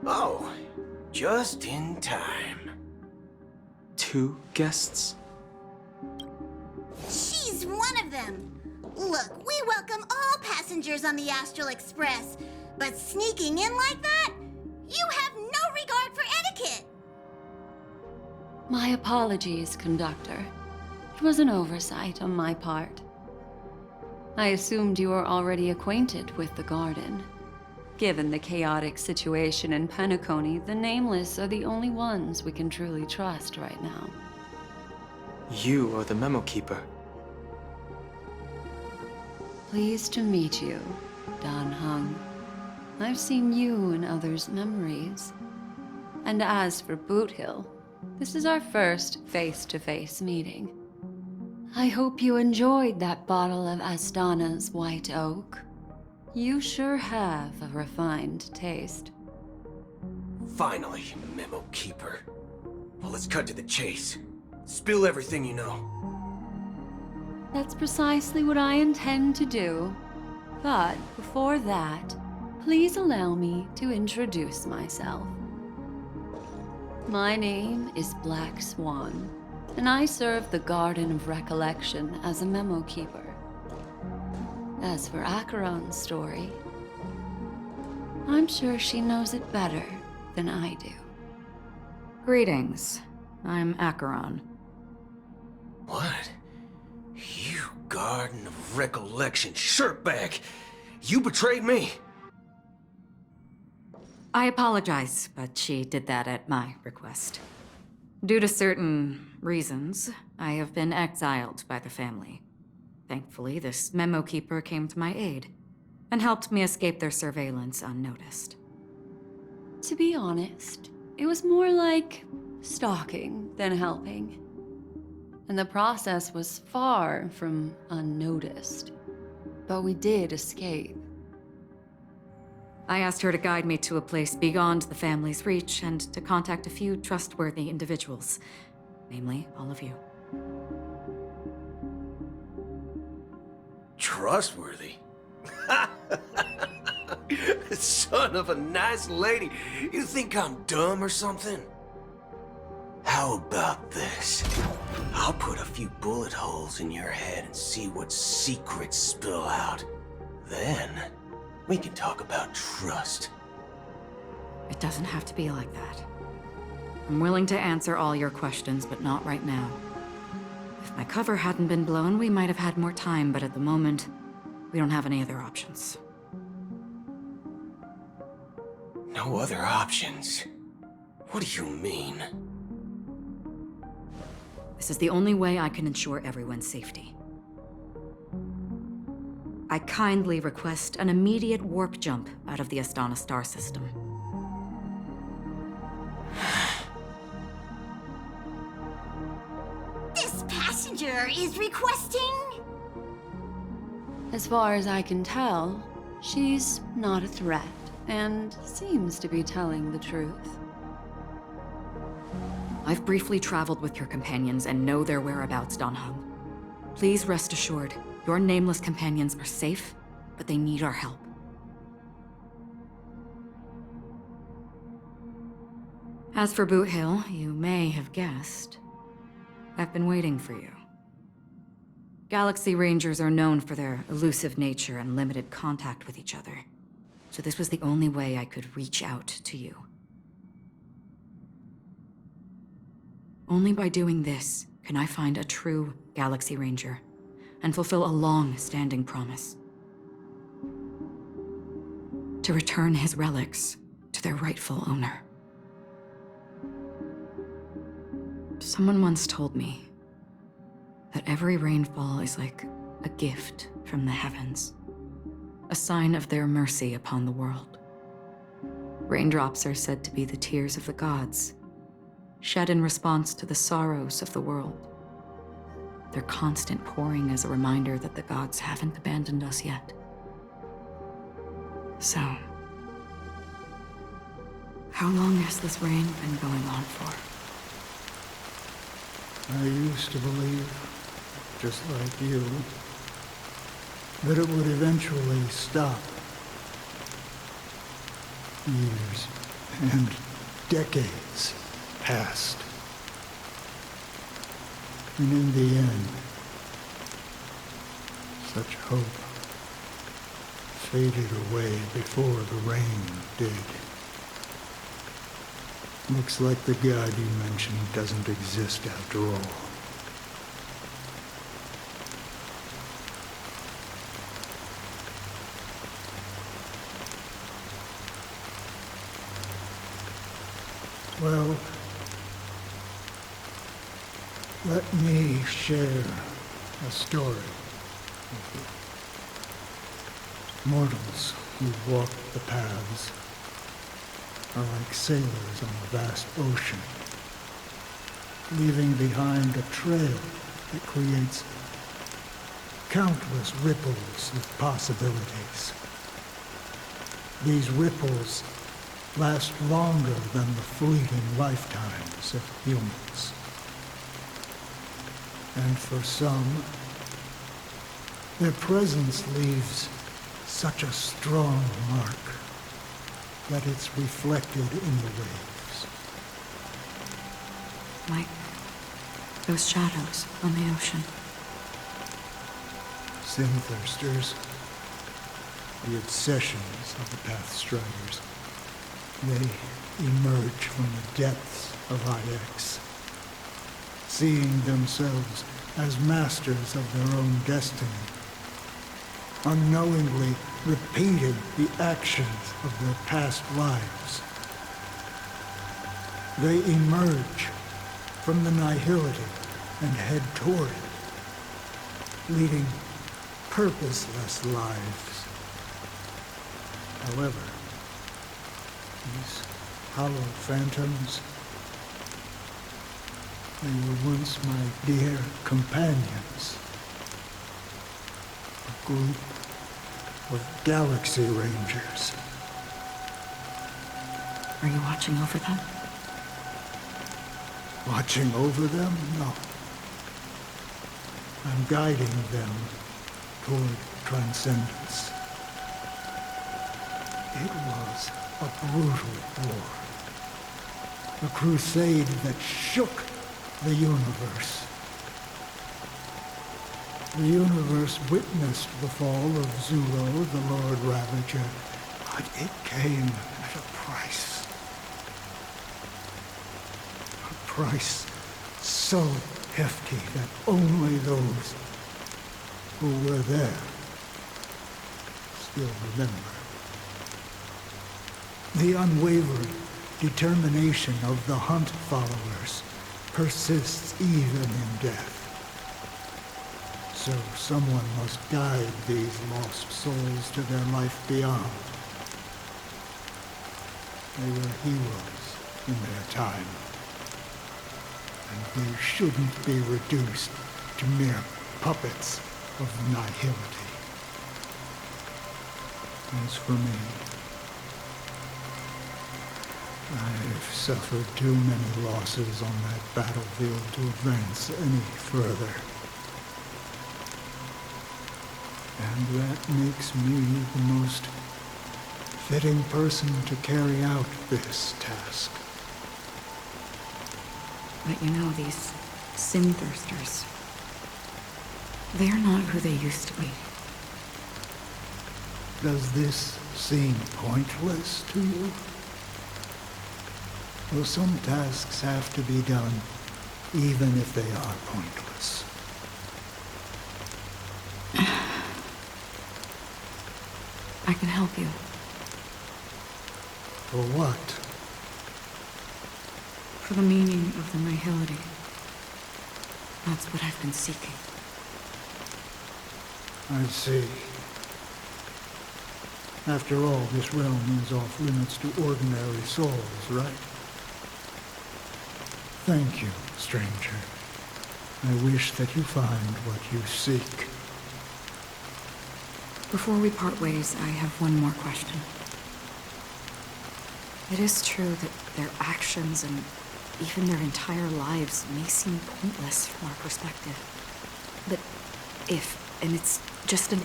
Oh, just in time. 2 guests? She's one of them. Look, we welcome all passengers on the Astral Express, but sneaking in like that? You have no regard for etiquette. My apologies, conductor. It was an oversight on my part. I assumed you were already acquainted with the garden. Given the chaotic situation in Penacony, the Nameless are the only ones we can truly trust right now. You are the Memo Keeper. Pleased to meet you, Dan Hung. I've seen you in others' memories. And as for Boot Hill, this is our first face-to-face meeting. I hope you enjoyed that bottle of Astana's White Oak. You sure have a refined taste. Finally, Memo Keeper. Well, let's cut to the chase. Spill everything you know. That's precisely what I intend to do. But before that, please allow me to introduce myself. My name is Black Swan, and I serve the Garden of Recollection as a Memo Keeper. As for Acheron's story, I'm sure she knows it better than I do. Greetings. I'm Acheron. What? You Garden of Recollection shirtbag! You betrayed me! I apologize, but she did that at my request. Due to certain reasons, I have been exiled by the family. Thankfully, this Memo Keeper came to my aid and helped me escape their surveillance unnoticed. To be honest, it was more like stalking than helping. And the process was far from unnoticed. But we did escape. I asked her to guide me to a place beyond the family's reach and to contact a few trustworthy individuals, namely all of you. Trustworthy? Son of a nice lady. You think I'm dumb or something? How about this? I'll put a few bullet holes in your head and see what secrets spill out. Then, we can talk about trust. It doesn't have to be like that. I'm willing to answer all your questions, but not right now. If my cover hadn't been blown, we might have had more time, but at the moment, we don't have any other options. No other options? What do you mean? This is the only way I can ensure everyone's safety. I kindly request an immediate warp jump out of the Astana star system. This passenger is requesting... As far as I can tell, she's not a threat and seems to be telling the truth. I've briefly traveled with your companions and know their whereabouts, Dan Hung. Please rest assured, your nameless companions are safe, but they need our help. As for Boot Hill, you may have guessed, I've been waiting for you. Galaxy Rangers are known for their elusive nature and limited contact with each other, so this was the only way I could reach out to you. Only by doing this can I find a true Galaxy Ranger and fulfill a long-standing promise. To return his relics to their rightful owner. Someone once told me that every rainfall is like a gift from the heavens, a sign of their mercy upon the world. Raindrops are said to be the tears of the gods, shed in response to the sorrows of the world. Their constant pouring is a reminder that the gods haven't abandoned us yet. So, how long has this rain been going on for? I used to believe, just like you, that it would eventually stop. Years and decades passed. And in the end, such hope faded away before the rain did. Looks like the god you mentioned doesn't exist after all. Well, let me share a story with you. Mortals who walk the paths are like sailors on a vast ocean, leaving behind a trail that creates countless ripples of possibilities. These ripples last longer than the fleeting lifetimes of humans. And for some, their presence leaves such a strong mark that it's reflected in the waves. Like those shadows on the ocean. Sin-thirsters, the obsessions of the Pathstriders, they emerge from the depths of IX, seeing themselves as masters of their own destiny, unknowingly repeating the actions of their past lives. They emerge from the nihility and head toward it, leading purposeless lives. However, these hollow phantoms, they were once my dear companions. A group of Galaxy Rangers. Are you watching over them? Watching over them? No. I'm guiding them toward transcendence. It was a brutal war. A crusade that shook the universe. The universe witnessed the fall of Zulo, the Lord Ravager, but it came at a price. A price so hefty that only those who were there still remember. The unwavering determination of the Hunt followers persists even in death. So someone must guide these lost souls to their life beyond. They were heroes in their time, and they shouldn't be reduced to mere puppets of nihility. As for me, I've suffered too many losses on that battlefield to advance any further. And that makes me the most fitting person to carry out this task. But you know, these sin-thirsters, they're not who they used to be. Does this seem pointless to you? Well, some tasks have to be done, even if they are pointless. I can help you. For what? For the meaning of the nihility. That's what I've been seeking. I see. After all, this realm is off limits to ordinary souls, right? Thank you, stranger. I wish that you find what you seek. Before we part ways, I have one more question. It is true that their actions and even their entire lives may seem pointless from our perspective. But if, and it's just an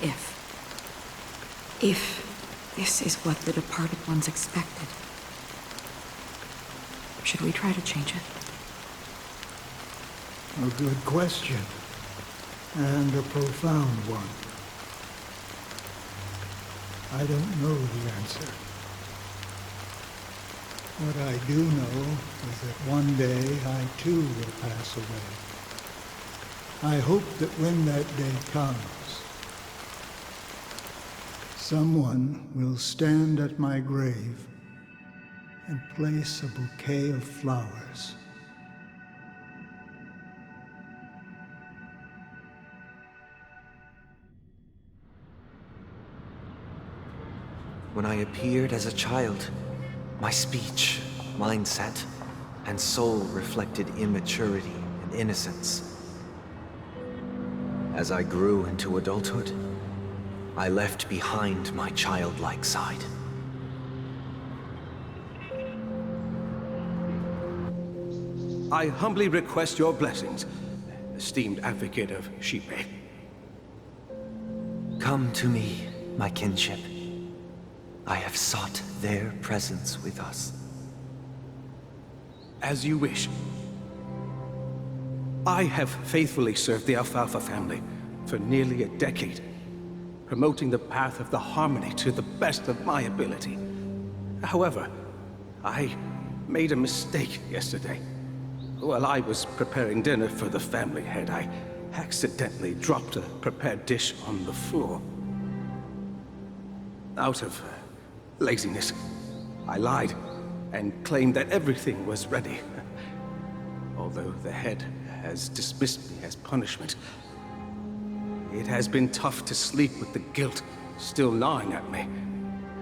if this is what the departed ones expected, Should we try to change it? A good question. And a profound one. I don't know the answer. What I do know is that one day I too will pass away. I hope that when that day comes, someone will stand at my grave and place a bouquet of flowers. When I appeared as a child, my speech, mindset, and soul reflected immaturity and innocence. As I grew into adulthood, I left behind my childlike side. I humbly request your blessings, esteemed advocate of Shipe. Come to me, my kinship. I have sought their presence with us. As you wish. I have faithfully served the Alfalfa family for nearly a decade, promoting the path of the harmony to the best of my ability. However, I made a mistake yesterday. While I was preparing dinner for the family head, I accidentally dropped a prepared dish on the floor. Out of laziness, I lied and claimed that everything was ready. Although the head has dismissed me as punishment, it has been tough to sleep with the guilt still gnawing at me,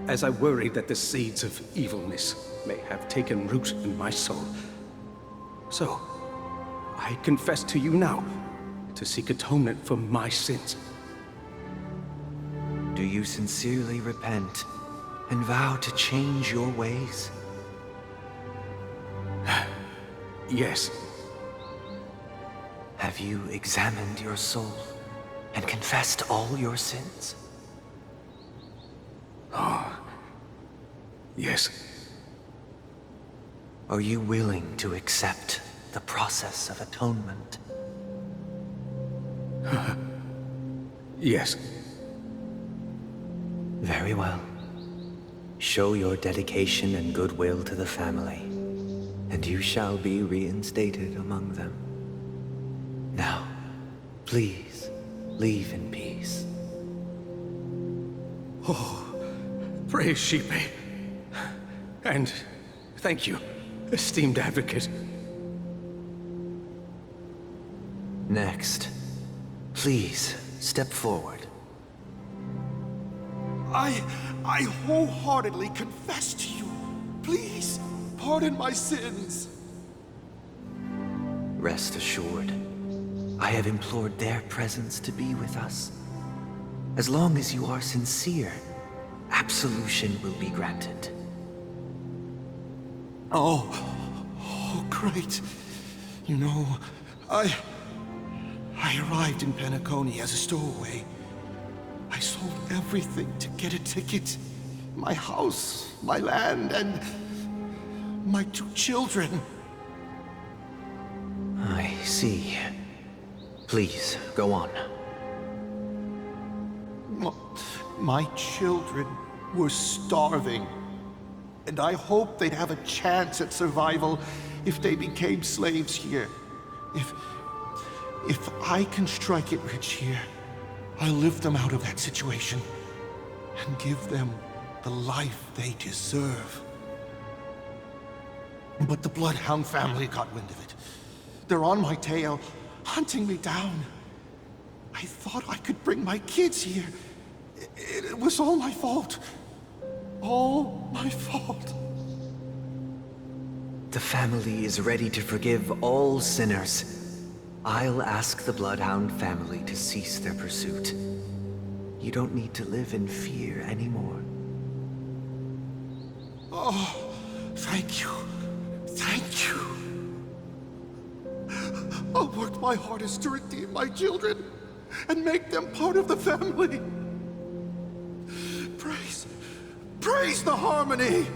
as I worried that the seeds of evilness may have taken root in my soul. So, I confess to you now to seek atonement for my sins. Do you sincerely repent and vow to change your ways? Yes. Have you examined your soul and confessed all your sins? Yes. Are you willing to accept the process of atonement? Yes. Very well. Show your dedication and goodwill to the family, and you shall be reinstated among them. Now, please, leave in peace. Praise Shipe. And thank you, esteemed advocate. Next, please step forward. I wholeheartedly confess to you. Please, pardon my sins. Rest assured, I have implored their presence to be with us. As long as you are sincere, absolution will be granted. Oh, great. You know, I arrived in Penacony as a stowaway. I sold everything to get a ticket. My house, my land, and my 2 children. I see. Please, go on. My children were starving, and I hoped they'd have a chance at survival if they became slaves here. If I can strike it rich here, I'll lift them out of that situation and give them the life they deserve. But the Bloodhound family got wind of it. They're on my tail, hunting me down. I thought I could bring my kids here. It was all my fault. All my fault. The family is ready to forgive all sinners. I'll ask the Bloodhound family to cease their pursuit. You don't need to live in fear anymore. Oh, thank you. Thank you. I'll work my hardest to redeem my children and make them part of the family. Praise the harmony!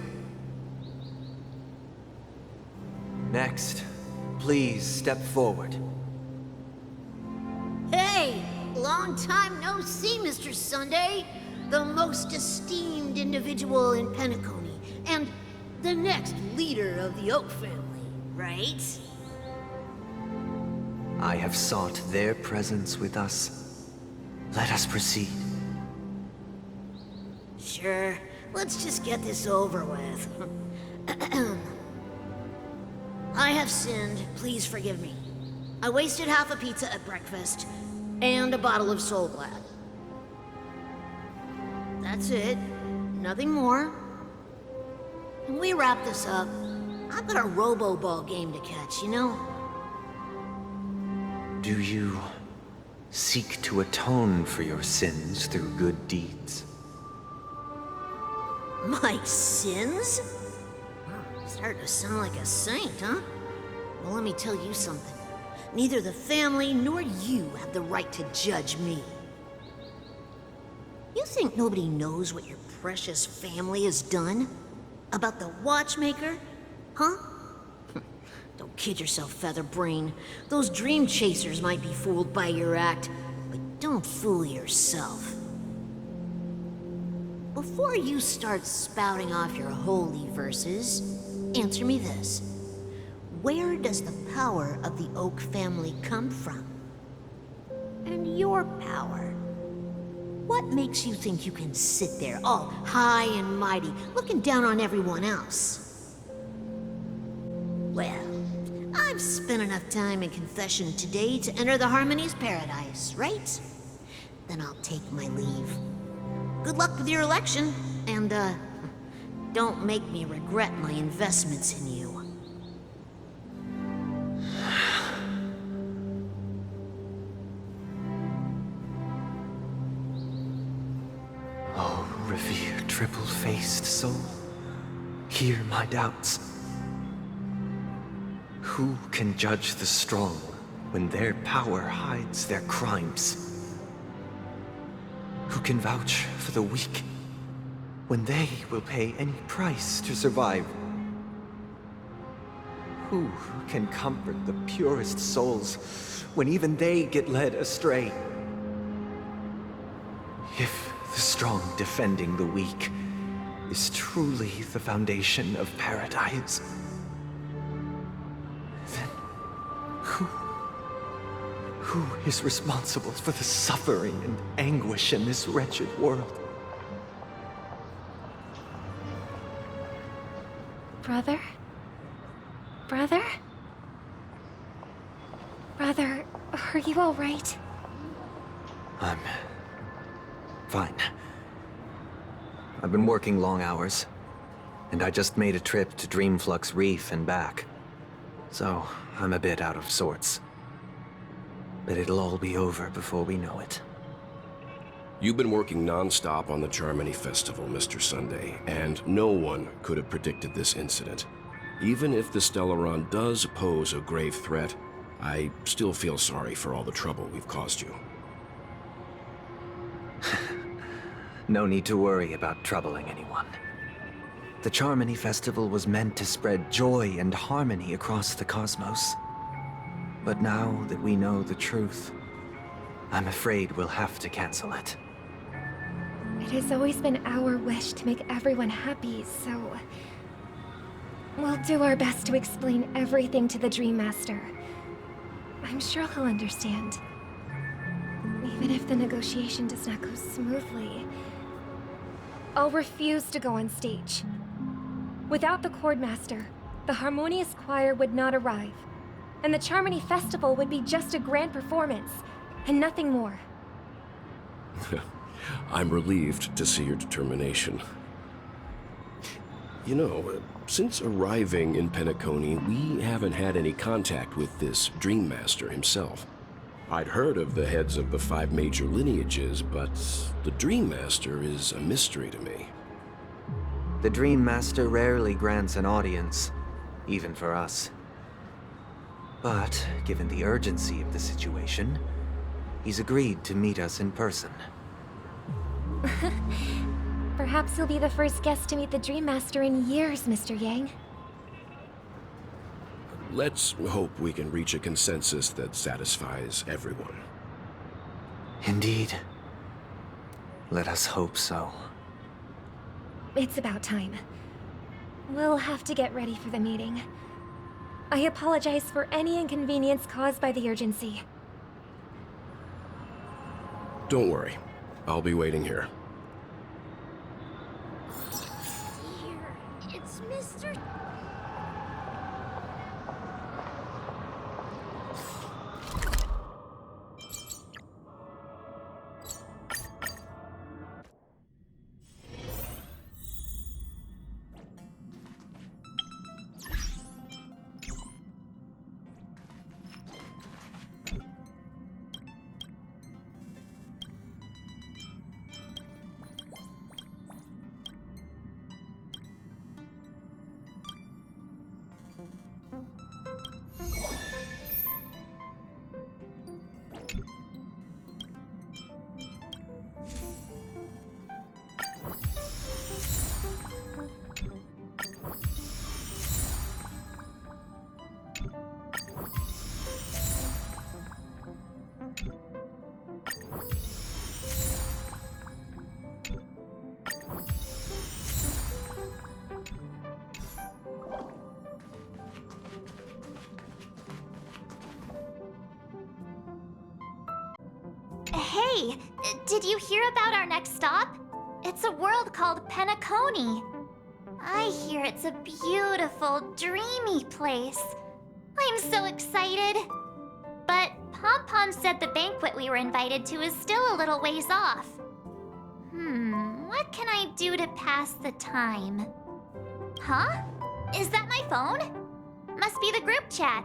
Next, please step forward. Hey! Long time no see, Mr. Sunday. The most esteemed individual in Penacony, and the next leader of the Oak family, right? I have sought their presence with us. Let us proceed. Sure. Let's just get this over with. I have sinned. Please forgive me. I wasted half a pizza at breakfast, and a bottle of Soul Glad. That's it. Nothing more. When we wrap this up, I've got a robo-ball game to catch, you know? Do you seek to atone for your sins through good deeds? My sins? Starting to sound like a saint, huh? Well, let me tell you something. Neither the family nor you have the right to judge me. You think nobody knows what your precious family has done? About the watchmaker? Huh? Don't kid yourself, Featherbrain. Those dream chasers might be fooled by your act, but don't fool yourself. Before you start spouting off your holy verses, answer me this. Where does the power of the Oak family come from? And your power? What makes you think you can sit there all high and mighty, looking down on everyone else? Well, I've spent enough time in confession today to enter the Harmony's paradise, right? Then I'll take my leave. Good luck with your election, and, don't make me regret my investments in you. Oh, revered triple-faced soul, hear my doubts. Who can judge the strong when their power hides their crimes? Who can vouch for the weak when they will pay any price to survive? Who can comfort the purest souls when even they get led astray? If the strong defending the weak is truly the foundation of paradise, then who is responsible for the suffering and anguish in this wretched world? Brother? Brother? Brother, are you all right? I'm fine. I've been working long hours, and I just made a trip to Dreamflux Reef and back. So, I'm a bit out of sorts. But it'll all be over before we know it. You've been working non-stop on the Charmony Festival, Mr. Sunday, and no one could have predicted this incident. Even if the Stellaron does pose a grave threat, I still feel sorry for all the trouble we've caused you. No need to worry about troubling anyone. The Charmony Festival was meant to spread joy and harmony across the cosmos. But now that we know the truth, I'm afraid we'll have to cancel it. It has always been our wish to make everyone happy, so... we'll do our best to explain everything to the Dream Master. I'm sure he'll understand. Even if the negotiation does not go smoothly, I'll refuse to go on stage. Without the Chordmaster, the Harmonious Choir would not arrive, and the Charmony Festival would be just a grand performance, and nothing more. I'm relieved to see your determination. You know, since arriving in Penacony, we haven't had any contact with this Dream Master himself. I'd heard of the heads of the 5 major lineages, but the Dream Master is a mystery to me. The Dream Master rarely grants an audience, even for us. But, given the urgency of the situation, he's agreed to meet us in person. Perhaps you'll be the first guest to meet the Dream Master in years, Mr. Yang. Let's hope we can reach a consensus that satisfies everyone. Indeed. Let us hope so. It's about time. We'll have to get ready for the meeting. I apologize for any inconvenience caused by the urgency. Don't worry. I'll be waiting here. Dear, it's Mr. Hey, did you hear about our next stop? It's a world called Penacony. I hear it's a beautiful, dreamy place. I'm so excited. But Pom Pom said the banquet we were invited to is still a little ways off. What can I do to pass the time? Huh? Is that my phone? Must be the group chat.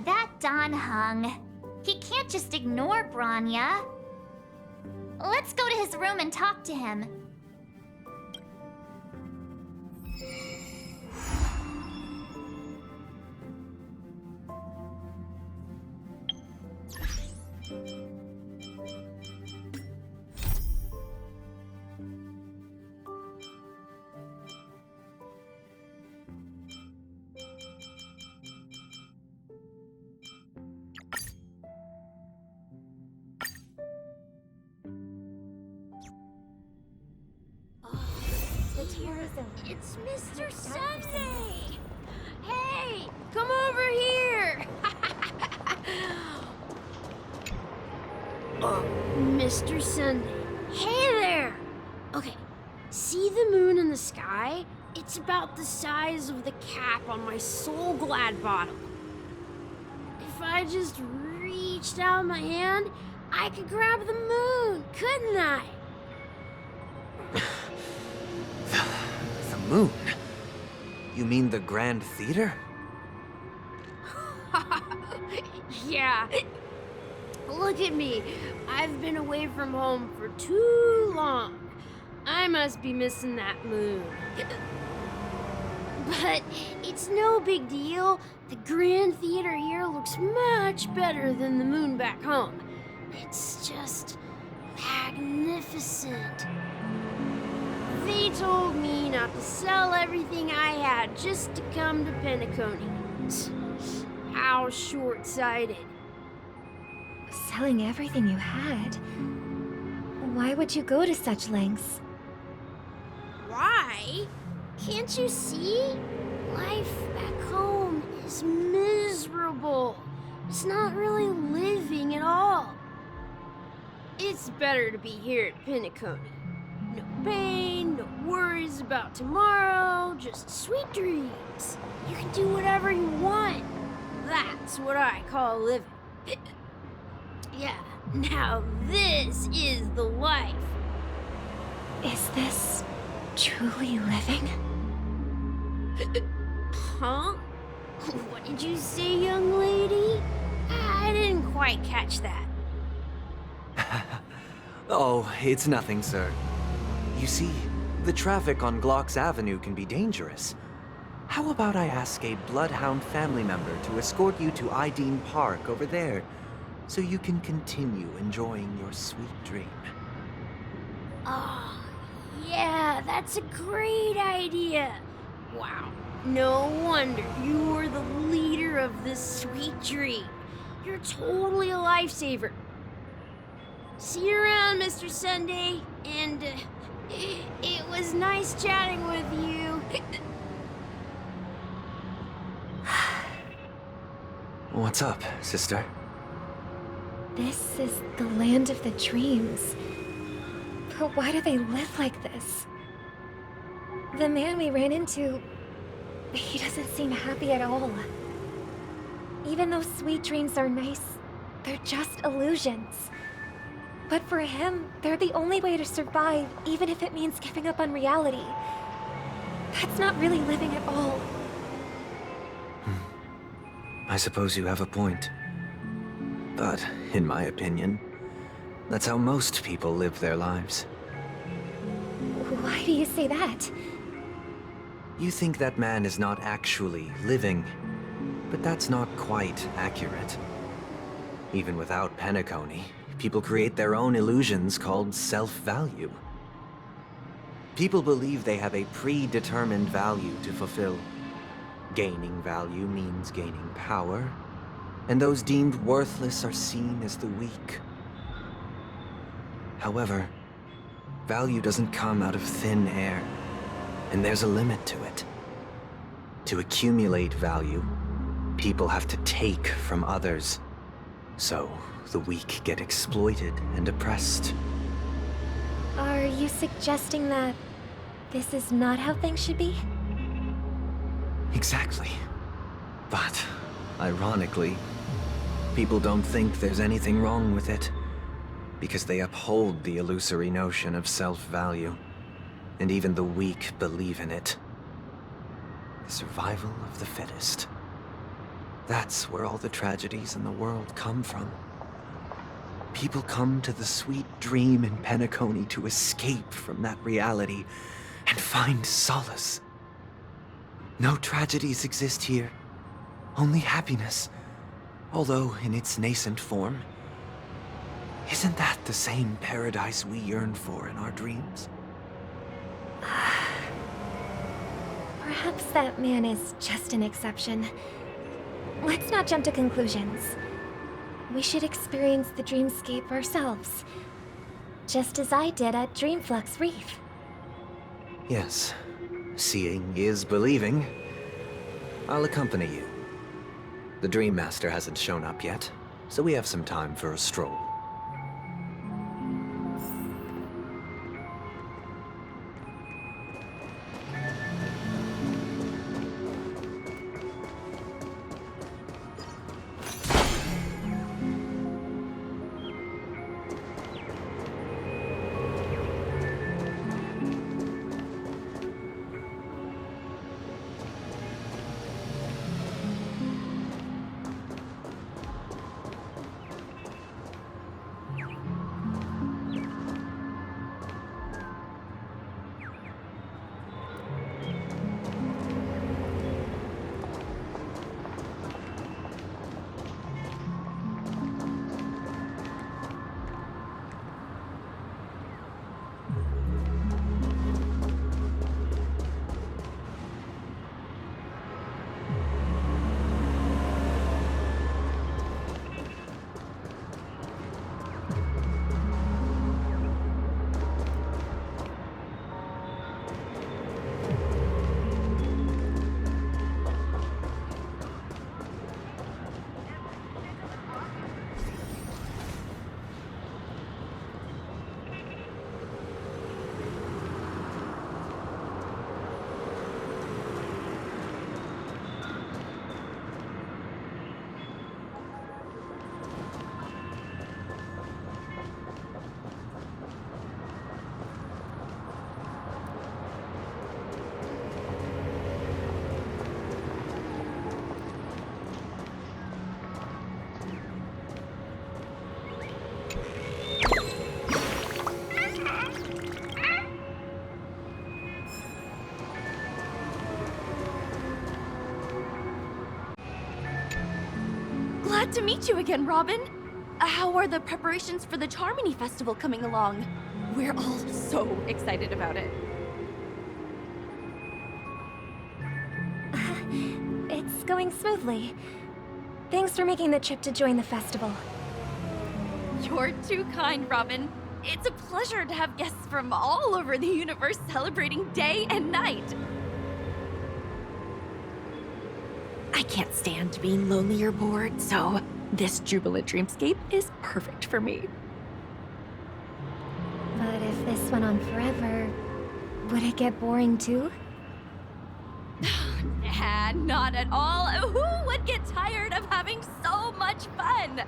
That Don Hung. He can't just ignore Branya. Let's go to his room and talk to him. It's Mr. Sunday! Hey, come over here! Mr. Sunday. Hey there! Okay, see the moon in the sky? It's about the size of the cap on my Soul Glad bottle. If I just reached out my hand, I could grab the moon, couldn't I? The moon? You mean the Grand Theater? Yeah. Look at me. I've been away from home for too long. I must be missing that moon. But it's no big deal. The Grand Theater here looks much better than the moon back home. It's just magnificent. They told me not to sell everything I had just to come to Penacony. How short-sighted. Selling everything you had? Why would you go to such lengths? Why? Can't you see? Life back home is miserable. It's not really living at all. It's better to be here at Penacony. No pain, no worries about tomorrow, just sweet dreams. You can do whatever you want. That's what I call living. Yeah, now this is the life. Is this truly living? Huh? What did you say, young lady? I didn't quite catch that. Oh, it's nothing, sir. You see, the traffic on Glock's Avenue can be dangerous. How about I ask a Bloodhound family member to escort you to Ideen Park over there, so you can continue enjoying your sweet dream? Oh, yeah, that's a great idea. Wow, no wonder you were the leader of this sweet dream. You're totally a lifesaver. See you around, Mr. Sunday, and it was nice chatting with you. What's up, sister? This is the land of the dreams. But why do they live like this? The man we ran into, he doesn't seem happy at all. Even though sweet dreams are nice, they're just illusions. But for him, they're the only way to survive, even if it means giving up on reality. That's not really living at all. I suppose you have a point. But, in my opinion, that's how most people live their lives. Why do you say that? You think that man is not actually living, but that's not quite accurate. Even without Penacony, people create their own illusions called self-value. People believe they have a predetermined value to fulfill. Gaining value means gaining power, and those deemed worthless are seen as the weak. However, value doesn't come out of thin air, and there's a limit to it. To accumulate value, people have to take from others. So, the weak get exploited and oppressed. Are you suggesting that this is not how things should be? Exactly. But, ironically, people don't think there's anything wrong with it, because they uphold the illusory notion of self-value, and even the weak believe in it. The survival of the fittest. That's where all the tragedies in the world come from. People come to the sweet dream in Penacony to escape from that reality and find solace. No tragedies exist here, only happiness, although in its nascent form. Isn't that the same paradise we yearn for in our dreams? Perhaps that man is just an exception. Let's not jump to conclusions. We should experience the dreamscape ourselves, just as I did at Dreamflux Reef. Yes, seeing is believing. I'll accompany you. The Dream Master hasn't shown up yet, so we have some time for a stroll. Glad to meet you again, Robin. How are the preparations for the Charmony Festival coming along? We're all so excited about it. It's going smoothly. Thanks for making the trip to join the festival. You're too kind, Robin. It's a pleasure to have guests from all over the universe celebrating day and night. I can't stand being lonely or bored, so this jubilant dreamscape is perfect for me. But if this went on forever, would it get boring too? Nah, not at all. Who would get tired of having so much fun?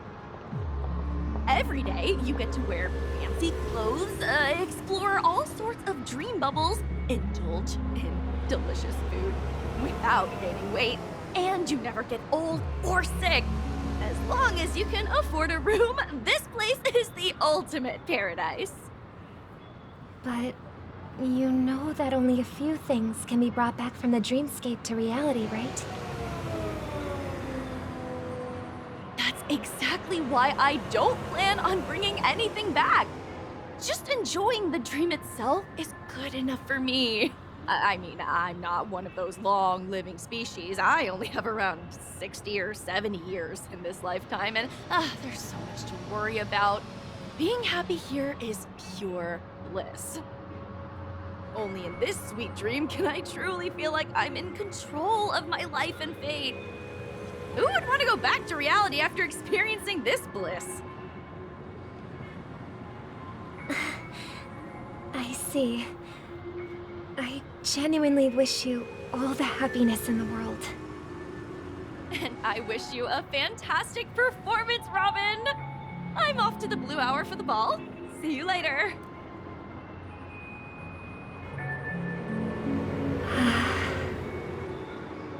Every day, you get to wear fancy clothes, explore all sorts of dream bubbles, indulge in delicious food without gaining weight, and you never get old or sick. As long as you can afford a room, this place is the ultimate paradise. But you know that only a few things can be brought back from the dreamscape to reality, right? That's exactly why I don't plan on bringing anything back. Just enjoying the dream itself is good enough for me. I mean, I'm not one of those long-living species. I only have around 60 or 70 years in this lifetime, and there's so much to worry about. Being happy here is pure bliss. Only in this sweet dream can I truly feel like I'm in control of my life and fate. Who would want to go back to reality after experiencing this bliss? I see. I genuinely wish you all the happiness in the world. And I wish you a fantastic performance, Robin! I'm off to the Blue Hour for the ball. See you later.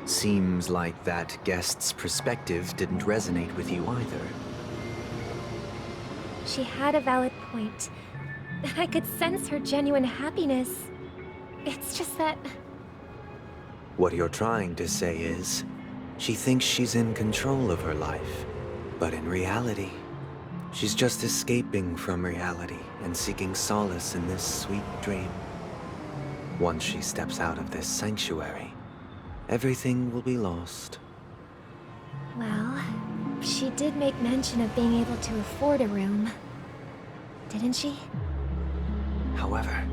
Seems like that guest's perspective didn't resonate with you either. She had a valid point, and I could sense her genuine happiness. It's just that... What you're trying to say is, she thinks she's in control of her life, but in reality, she's just escaping from reality and seeking solace in this sweet dream. Once she steps out of this sanctuary, everything will be lost. Well, she did make mention of being able to afford a room, didn't she? However,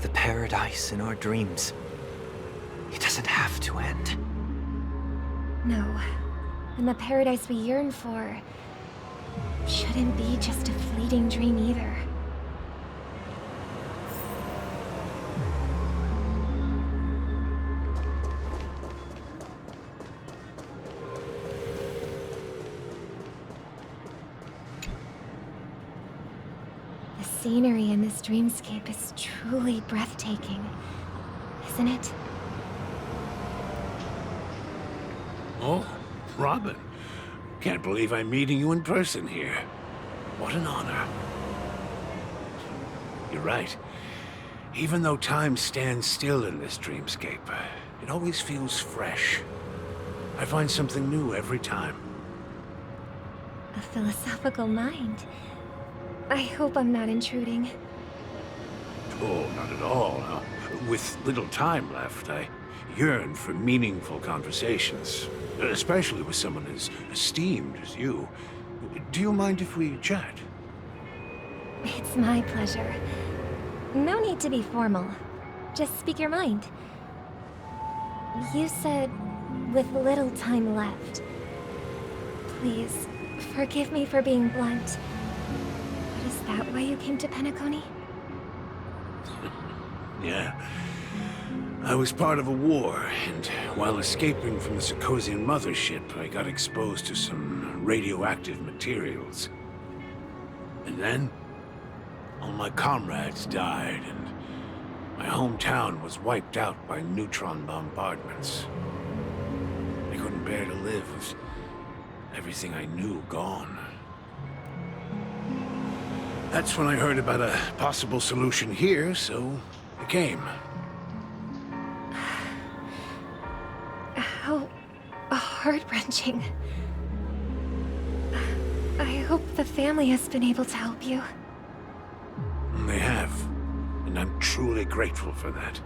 the paradise in our dreams, it doesn't have to end. No, and the paradise we yearn for shouldn't be just a fleeting dream either. The scenery in this dreamscape is truly breathtaking, isn't it? Oh, Robin. Can't believe I'm meeting you in person here. What an honor. You're right. Even though time stands still in this dreamscape, it always feels fresh. I find something new every time. A philosophical mind. I hope I'm not intruding. Oh, not at all. With little time left, I yearn for meaningful conversations, especially with someone as esteemed as you. Do you mind if we chat? It's my pleasure. No need to be formal. Just speak your mind. You said, with little time left. Please, forgive me for being blunt. But is that why you came to Penacony? Yeah. I was part of a war, and while escaping from the Sarkosian mothership, I got exposed to some radioactive materials. And then, all my comrades died, and my hometown was wiped out by neutron bombardments. I couldn't bear to live with everything I knew gone. That's when I heard about a possible solution here, so I came. How heart-wrenching. the family has been able to help you. They have, and I'm truly grateful for that.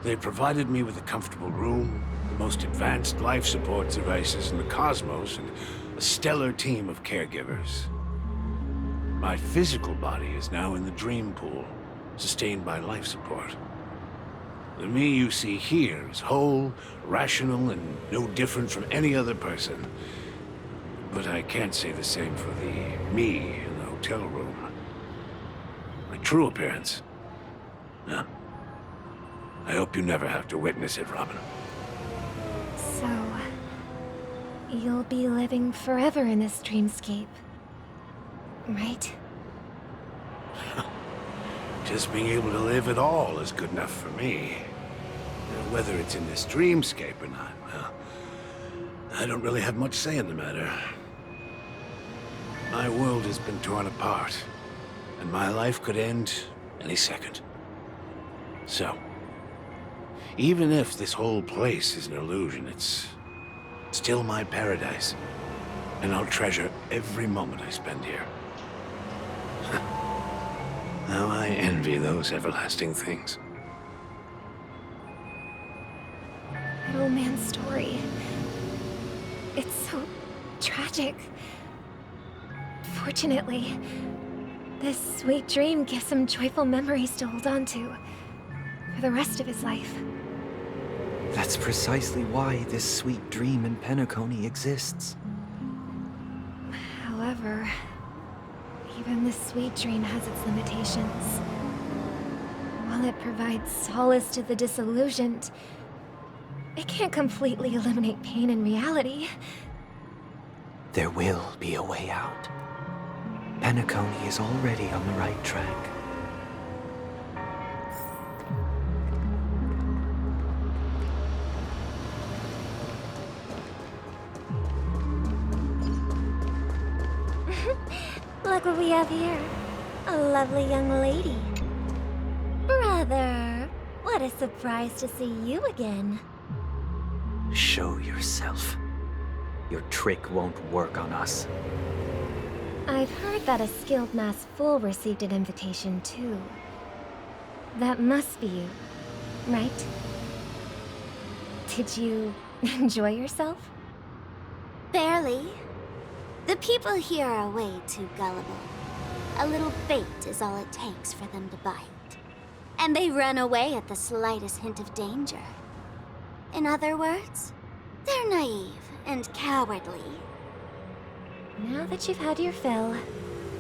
They provided me with a comfortable room, the most advanced life support devices in the cosmos, and a stellar team of caregivers. My physical body is now in the dream pool, sustained by life support. The me you see here is whole, rational, and no different from any other person. But I can't say the same for the me in the hotel room. My true appearance? No. I hope you never have to witness it, Robin. So, you'll be living forever in this dreamscape, right? Just being able to live at all is good enough for me. Whether it's in this dreamscape or not, well, I don't really have much say in the matter. My world has been torn apart, and my life could end any second. So, even if this whole place is an illusion, it's still my paradise, and I'll treasure every moment I spend here. Now I envy those everlasting things. That old man's story. It's so tragic. Fortunately, this sweet dream gives him joyful memories to hold on to for the rest of his life. That's precisely why this sweet dream in Penacony exists. However, even this sweet dream has its limitations. While it provides solace to the disillusioned, it can't completely eliminate pain in reality. There will be a way out. Penacony is already on the right track. Look what we have here. A lovely young lady. Brother, what a surprise to see you again. Show yourself. Your trick won't work on us. I've heard that a skilled mass fool received an invitation too. That must be you, right? Did you enjoy yourself? Barely. The people here are way too gullible. A little bait is all it takes for them to bite. And they run away at the slightest hint of danger. In other words, they're naive and cowardly. Now that you've had your fill,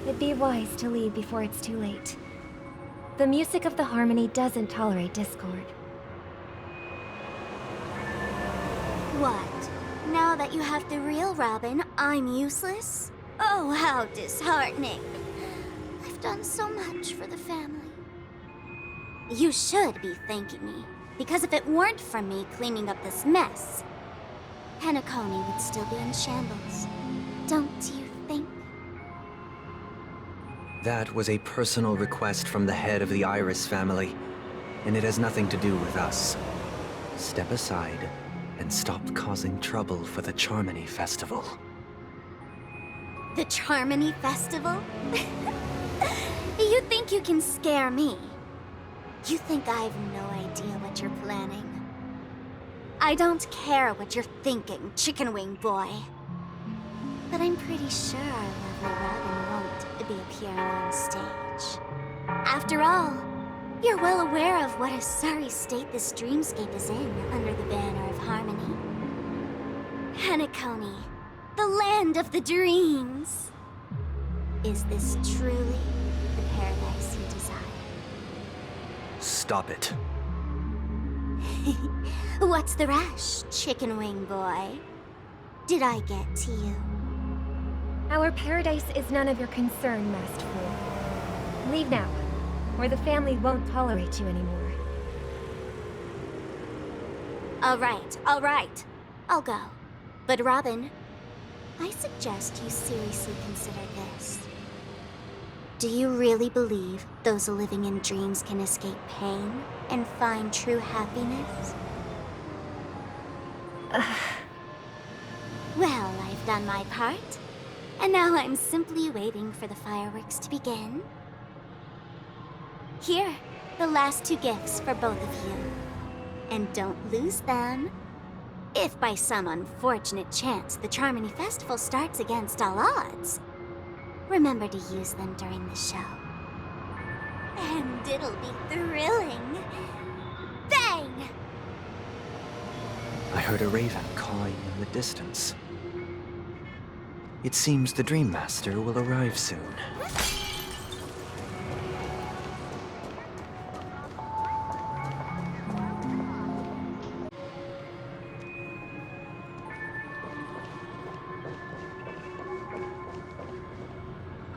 it'd be wise to leave before it's too late. The music of the harmony doesn't tolerate discord. What? Now that you have the real Robin, I'm useless? Oh, how disheartening. I've done so much for the family. You should be thanking me, because if it weren't for me cleaning up this mess, Penacony would still be in shambles. Don't you think? That was a personal request from the head of the Iris family, and it has nothing to do with us. Step aside and stop causing trouble for the Charmony Festival. The Charmony Festival? You think you can scare me? You think I have no idea what you're planning? I don't care what you're thinking, chicken wing boy. But I'm pretty sure our lovely Robin won't be appearing on stage. After all, you're well aware of what a sorry state this dreamscape is in under the banner of harmony. Penacony, the land of the dreams. Is this truly the paradise you desire? Stop it. What's the rush, chicken wing boy? Did I get to you? Our paradise is none of your concern, Masked Fool. Leave now, or the family won't tolerate you anymore. All right. I'll go. But Robin, I suggest you seriously consider this. Do you really believe those living in dreams can escape pain and find true happiness? Well, I've done my part. And now I'm simply waiting for the fireworks to begin. Here, the last 2 gifts for both of you. And don't lose them. If by some unfortunate chance the Charmony Festival starts against all odds, remember to use them during the show. And it'll be thrilling. Bang! I heard a raven cawing in the distance. It seems the Dream Master will arrive soon.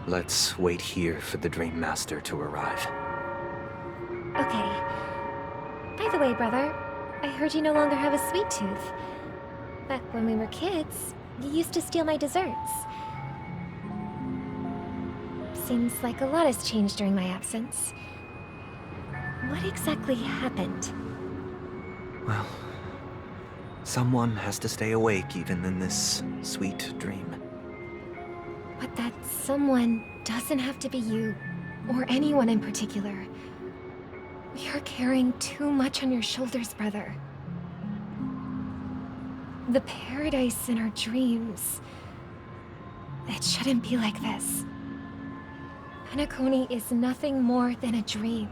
Let's wait here for the Dream Master to arrive. Okay. By the way, brother, I heard you no longer have a sweet tooth. Back when we were kids, you used to steal my desserts. Seems like a lot has changed during my absence. What exactly happened? Well, someone has to stay awake even in this sweet dream. But that someone doesn't have to be you, or anyone in particular. You're carrying too much on your shoulders, brother. The paradise in our dreams. It shouldn't be like this. Penacony is nothing more than a dream.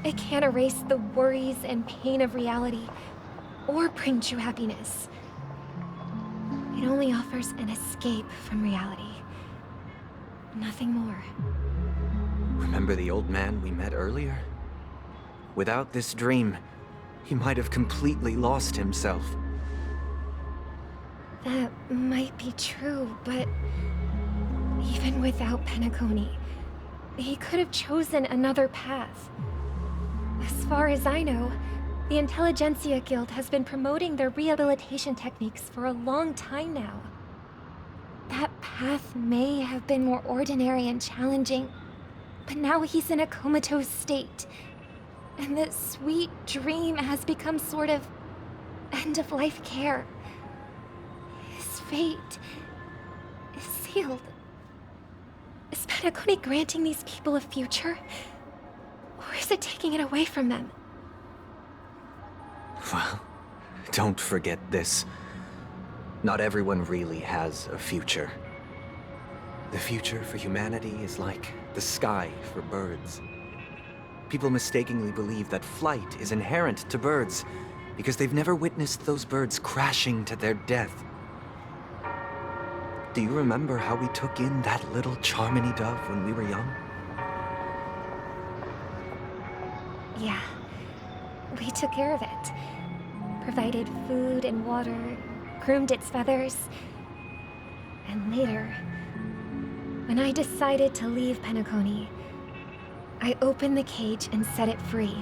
It can't erase the worries and pain of reality, or bring true happiness. It only offers an escape from reality. Nothing more. Remember the old man we met earlier? Without this dream, he might have completely lost himself. That might be true, but even without Penacony, he could have chosen another path. As far as I know, the Intelligentsia Guild has been promoting their rehabilitation techniques for a long time now. That path may have been more ordinary and challenging, but now he's in a comatose state, and that sweet dream has become sort of end-of-life care. His fate is sealed. Is Penacony granting these people a future? Or is it taking it away from them? Well, don't forget this. Not everyone really has a future. The future for humanity is like the sky for birds. People mistakenly believe that flight is inherent to birds because they've never witnessed those birds crashing to their death. Do you remember how we took in that little Charmony dove when we were young? Yeah. We took care of it. Provided food and water, groomed its feathers. And later, when I decided to leave Penacony, I opened the cage and set it free.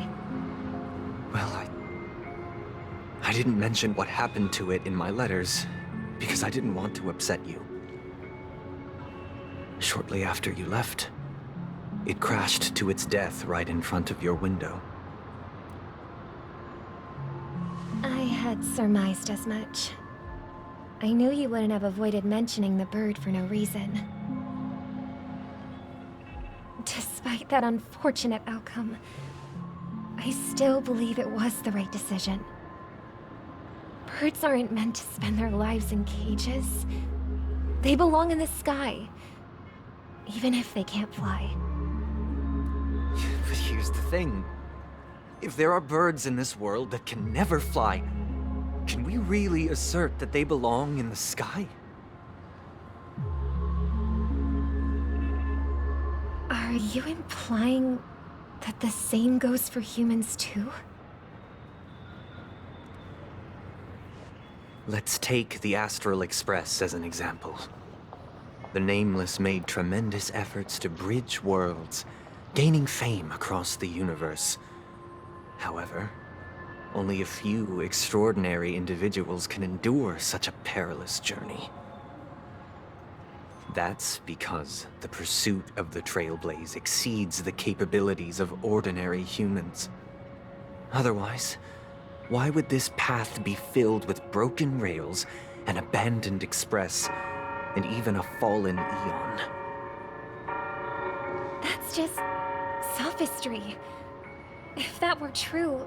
Well, I didn't mention what happened to it in my letters because I didn't want to upset you. Shortly after you left, it crashed to its death right in front of your window. I had surmised as much. I knew you wouldn't have avoided mentioning the bird for no reason. Despite that unfortunate outcome, I still believe it was the right decision. Birds aren't meant to spend their lives in cages. They belong in the sky, even if they can't fly. But here's the thing. If there are birds in this world that can never fly, can we really assert that they belong in the sky? Are you implying that the same goes for humans too? Let's take the Astral Express as an example. The Nameless made tremendous efforts to bridge worlds, gaining fame across the universe. However, only a few extraordinary individuals can endure such a perilous journey. That's because the pursuit of the Trailblaze exceeds the capabilities of ordinary humans. Otherwise, why would this path be filled with broken rails, an abandoned express, and even a fallen eon. That's just sophistry. If that were true,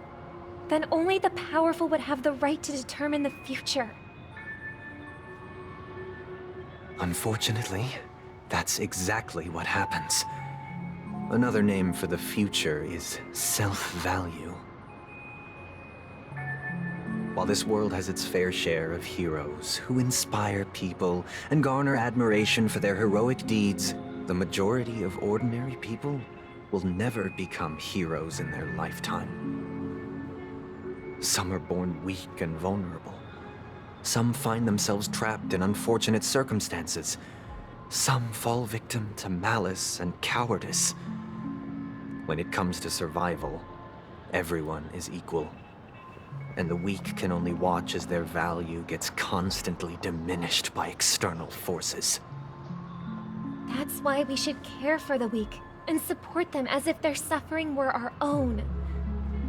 then only the powerful would have the right to determine the future. Unfortunately, that's exactly what happens. Another name for the future is self-value. While this world has its fair share of heroes who inspire people and garner admiration for their heroic deeds, the majority of ordinary people will never become heroes in their lifetime. Some are born weak and vulnerable. Some find themselves trapped in unfortunate circumstances. Some fall victim to malice and cowardice. When it comes to survival, everyone is equal. And the weak can only watch as their value gets constantly diminished by external forces. That's why we should care for the weak and support them as if their suffering were our own.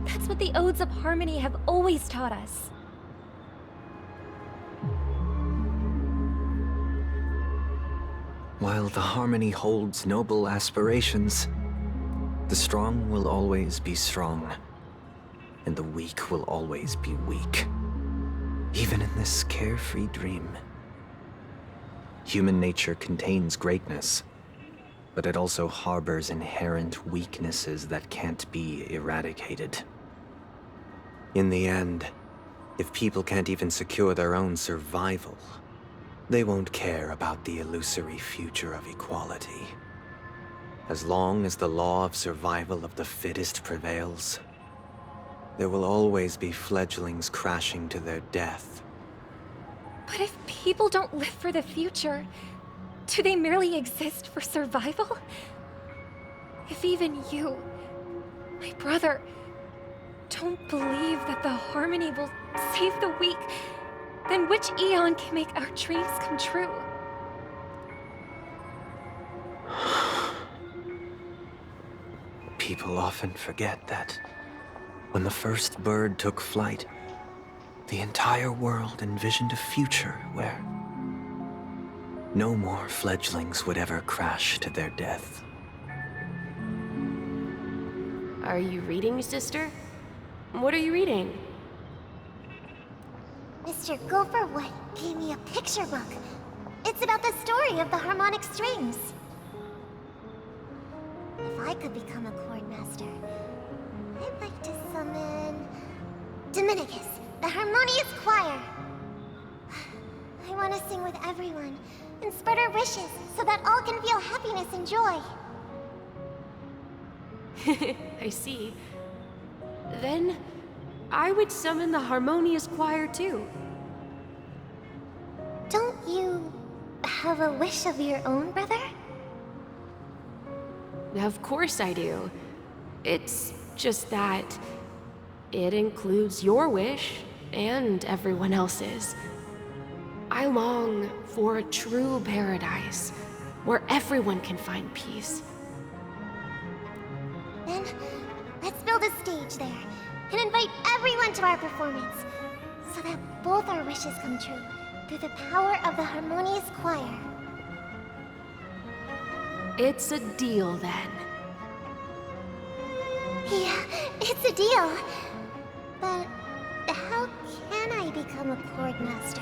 That's what the Odes of Harmony have always taught us. While the Harmony holds noble aspirations, the strong will always be strong, and the weak will always be weak, even in this carefree dream. Human nature contains greatness, but it also harbors inherent weaknesses that can't be eradicated. In the end, if people can't even secure their own survival, they won't care about the illusory future of equality. As long as the law of survival of the fittest prevails, there will always be fledglings crashing to their death. But if people don't live for the future, do they merely exist for survival? If even you, my brother, don't believe that the Harmony will save the weak, then which eon can make our dreams come true? People often forget that when the first bird took flight, the entire world envisioned a future where no more fledglings would ever crash to their death. Are you reading, sister? What are you reading? Mr. Gopherwood gave me a picture book. It's about the story of the harmonic strings. If I could become a chord master, I'd like to summon Dominicus, the harmonious choir. I want to sing with everyone and spread our wishes so that all can feel happiness and joy. I see. Then, I would summon the harmonious choir too. Don't you have a wish of your own, brother? Of course I do. It's just that it includes your wish and everyone else's. I long for a true paradise where everyone can find peace. Then, let's build a stage there and invite everyone to our performance so that both our wishes come true through the power of the harmonious choir. It's a deal then. Yeah, it's a deal. But how can I become a chord master?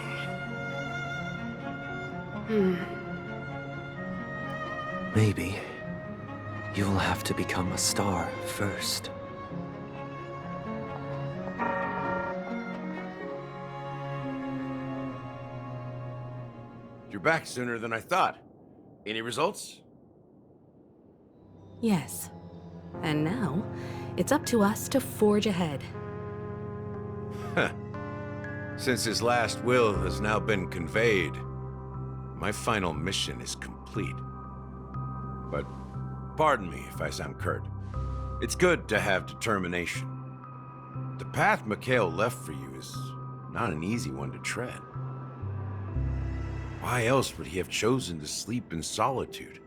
Maybe you will have to become a star first. You're back sooner than I thought. Any results? Yes. And now, it's up to us to forge ahead. Huh. Since his last will has now been conveyed, my final mission is complete. But pardon me if I sound curt. It's good to have determination. The path Mikhail left for you is not an easy one to tread. Why else would he have chosen to sleep in solitude,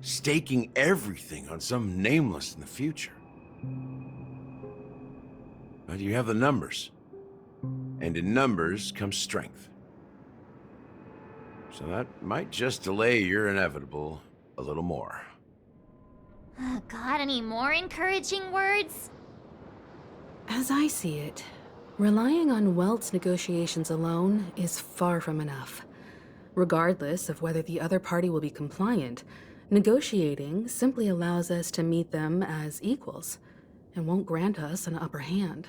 staking everything on some nameless in the future? But you have the numbers, and in numbers comes strength. So that might just delay your inevitable a little more. Got any more encouraging words? As I see it, relying on Welt's negotiations alone is far from enough. Regardless of whether the other party will be compliant, negotiating simply allows us to meet them as equals and won't grant us an upper hand.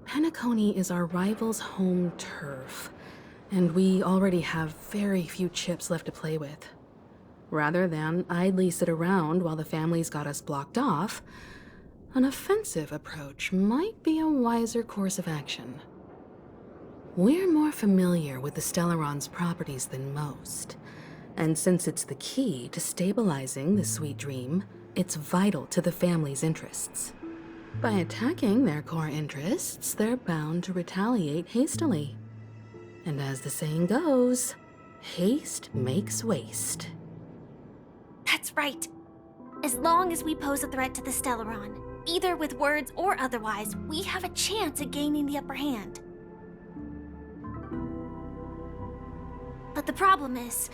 Penacony is our rival's home turf, and we already have very few chips left to play with. Rather than idly sit around while the family's got us blocked off, an offensive approach might be a wiser course of action. We're more familiar with the Stellaron's properties than most, and since it's the key to stabilizing the sweet dream, it's vital to the family's interests. By attacking their core interests, they're bound to retaliate hastily. And as the saying goes, haste makes waste. That's right. As long as we pose a threat to the Stellaron, either with words or otherwise, we have a chance at gaining the upper hand. But the problem is,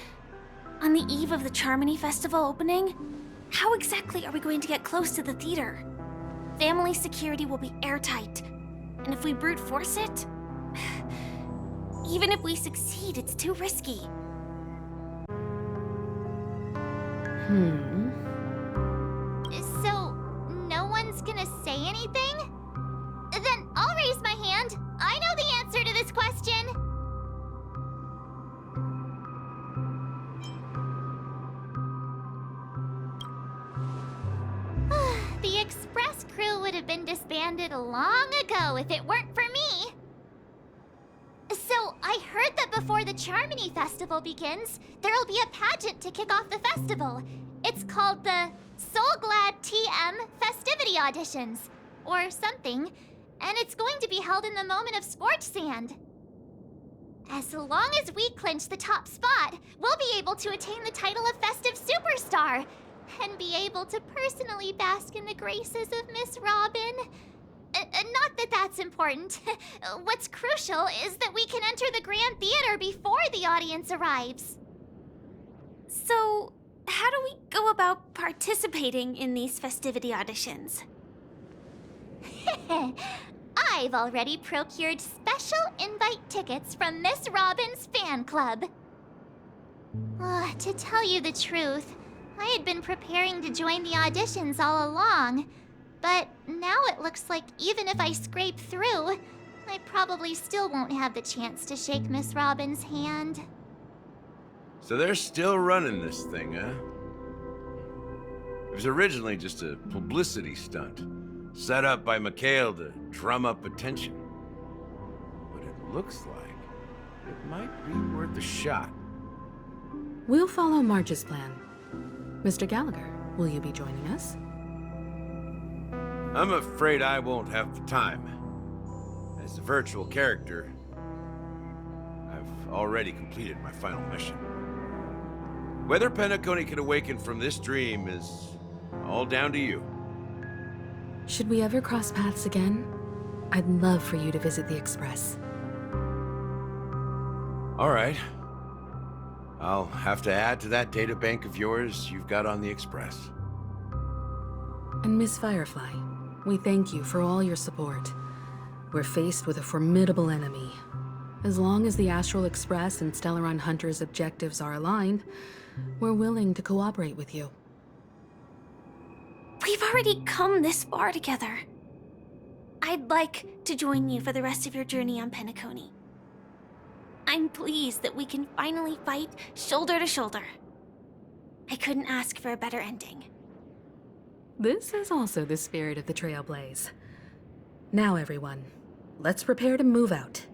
on the eve of the Charmony Festival opening, how exactly are we going to get close to the theater? Family security will be airtight, and if we brute force it, even if we succeed, it's too risky. So, no one's gonna say anything? Then I'll raise my hand. I know the answer to this question. The Express crew would have been disbanded long ago if it weren't for me. So, I heard that before the Charmony Festival begins, there'll be a pageant to kick off the festival. It's called the Soul Glad TM Festivity Auditions, or something, and it's going to be held in the moment of Scorch Sand. As long as we clinch the top spot, we'll be able to attain the title of Festive Superstar, and be able to personally bask in the graces of Miss Robin. Not that that's important. What's crucial is that we can enter the Grand Theater before the audience arrives. So, how do we go about participating in these festivity auditions? I've already procured special invite tickets from Miss Robin's fan club. To tell you the truth, I had been preparing to join the auditions all along, but now it looks like even if I scrape through, I probably still won't have the chance to shake Miss Robin's hand. So they're still running this thing, huh? It was originally just a publicity stunt, set up by Mikhail to drum up attention. But it looks like it might be worth a shot. We'll follow Marge's plan. Mr. Gallagher, will you be joining us? I'm afraid I won't have the time. As a virtual character, I've already completed my final mission. Whether Penacony can awaken from this dream is all down to you. Should we ever cross paths again? I'd love for you to visit the Express. All right. I'll have to add to that data bank of yours you've got on the Express. And Miss Firefly, we thank you for all your support. We're faced with a formidable enemy. As long as the Astral Express and Stellaron Hunter's objectives are aligned, we're willing to cooperate with you. We've already come this far together. I'd like to join you for the rest of your journey on Penacony. I'm pleased that we can finally fight shoulder to shoulder. I couldn't ask for a better ending. This is also the spirit of the Trailblaze. Now, everyone, let's prepare to move out.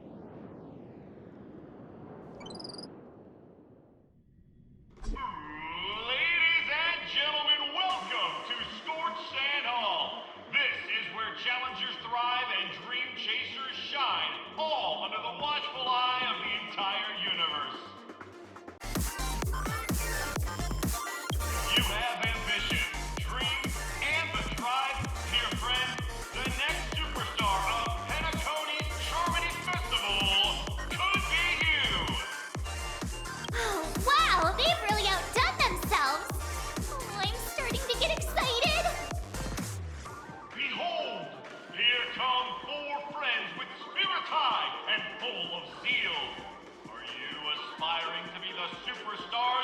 Ladies and gentlemen, welcome to Scorch Sand Hall. This is where challengers thrive and dream chasers shine, all under the watchful eye of the entire universe. You have ambition, dreams, and the drive, dear friend. The next superstar of Penacony Charmony Festival superstar